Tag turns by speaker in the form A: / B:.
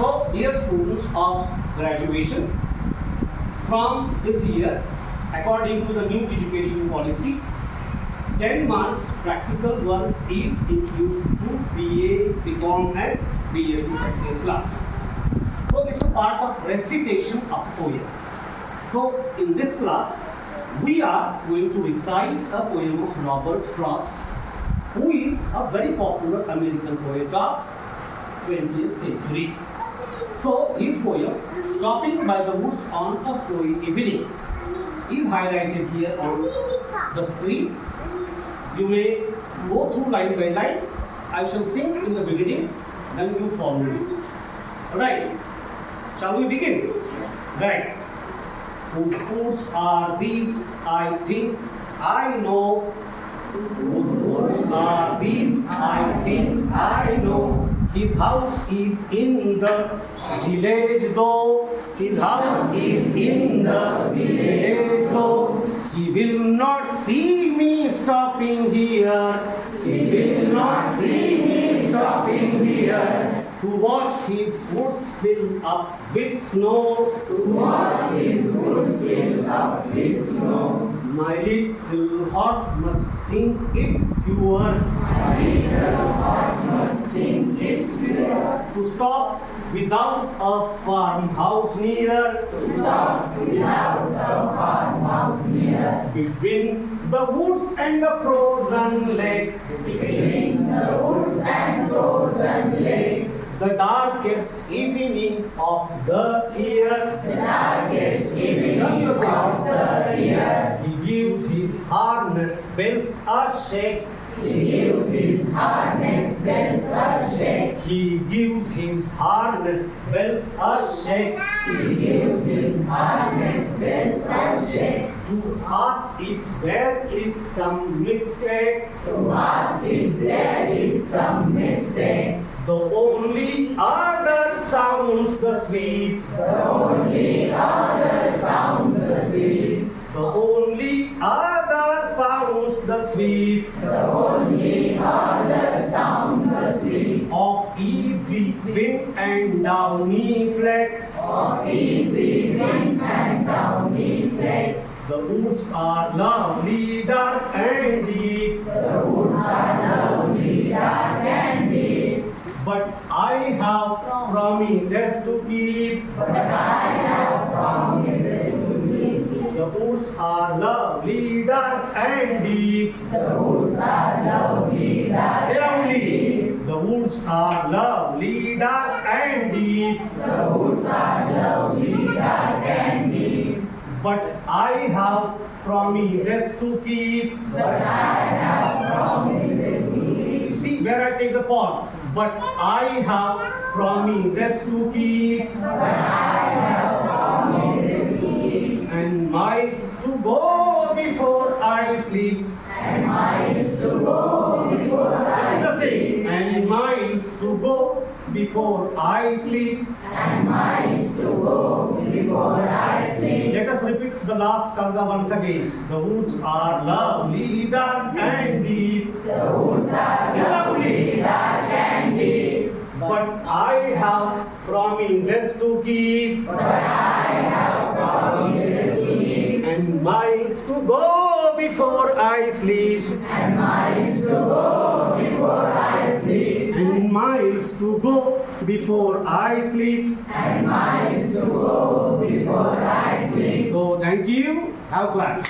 A: So, dear students of graduation, from this year, according to the new education policy, 10 marks practical work is introduced to BA, BCom and BSc class. So, it's a part of recitation of poem. So, in this class, we are going to recite a poem of Robert Frost, who is a very popular American poet of 20th century. So, his poem, Stopping by the Woods on a Snowy Evening, is highlighted here on the screen. You may go through line by line. I shall sing in the beginning, then you follow me. Alright, shall we begin? Yes. Right. Whose woods are these? I think I know. Whose woods are these? I think I know. His house is in the village though. His house is in the village though. He will not see me stopping here. He will not see me stopping here. To watch his woods fill up with snow. To watch his woods fill up with snow. My little horse must think it pure. My little horse must think it pure. To stop without a farmhouse near. To stop without a farmhouse near. Between the woods and the frozen lake. Between the woods and frozen lake. The darkest evening of the year. The darkest evening of the year. He gives his harness bells a shake. He gives his harness bells a shake. He gives his harness bells a shake. He gives his harness bells a shake. To ask if there is some mistake. To ask if there is some mistake. The only other sounds the sweet. The only other sounds the sweet. The only other sounds the sweet. The only other sounds the sweet. Of easy wind and downy fleck. Of easy wind and downy fleck. The woods are lovely, dark and deep. The woods are lovely, dark and deep. But I have promises to keep. But I have promises to keep. The woods are lovely, dark and deep. The woods are lovely, dark and deep. The woods are lovely, dark and deep. The woods are lovely, dark and deep. But I have promises to keep. But I have promises to keep. See where I take the pause. But I have promises to keep. But I have promises to keep. And miles to go before I sleep. And miles to go before I sleep. And miles to go before I sleep. And miles to go before I sleep. Let us repeat the last stanza once again. The woods are lovely, dark and deep. The woods are lovely, dark and deep. But I have promises to keep. But I have promises to keep. And miles to go before I sleep. And miles to go before I sleep. And miles to go before I sleep. And miles to go before I sleep. So thank you. Have class.